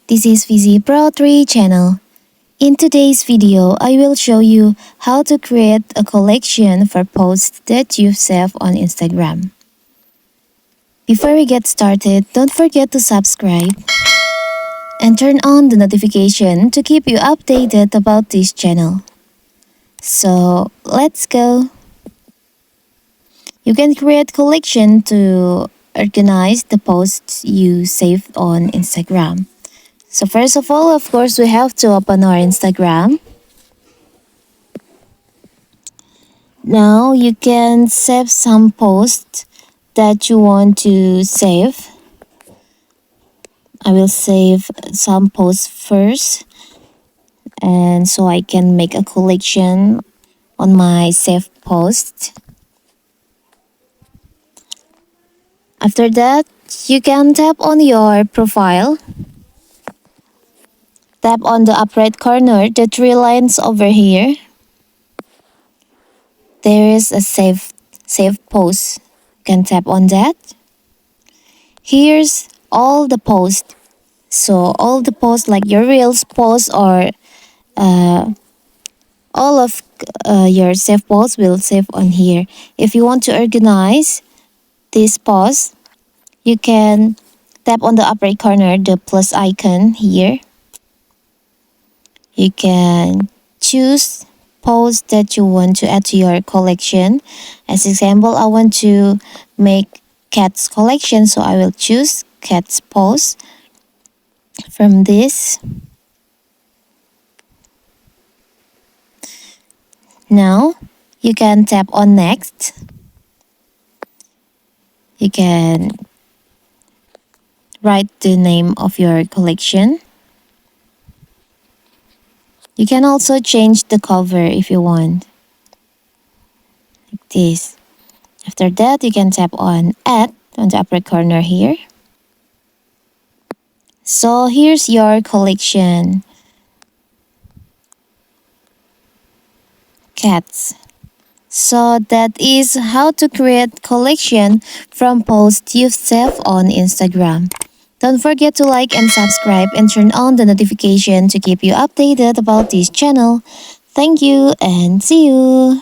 This is VZ Pro 3 channel. In today's video, I will show you how to create a collection for posts that you've saved on Instagram. Before we get started, don't forget to subscribe and turn on the notification to keep you updated about this channel. So, let's go! You can create collection to organize the posts you saved on Instagram. So first of all, of course, we have to open our Instagram. Now you can save some posts that you want to save. I will save some posts first, and so I can make a collection on my saved posts. After that, you can tap on your profile. Tap on the upper right corner, the three lines over here. There is a save post. You can tap on that. Here's all the posts. So all the posts like your reels posts or all of your save posts will save on here. If you want to organize this post, you can tap on the upper right corner, the plus icon here. You can choose posts that you want to add to your collection. As example, I want to make cats collection, so I will choose cats post from this. Now you can tap on next. You can write the name of your collection. You can also change the cover if you want, like this. After that, you can tap on add on the upper corner here. So here's your collection. Cats. So that is how to create collection from posts you've saved on Instagram. Don't forget to like and subscribe and turn on the notification to keep you updated about this channel. Thank you and see you!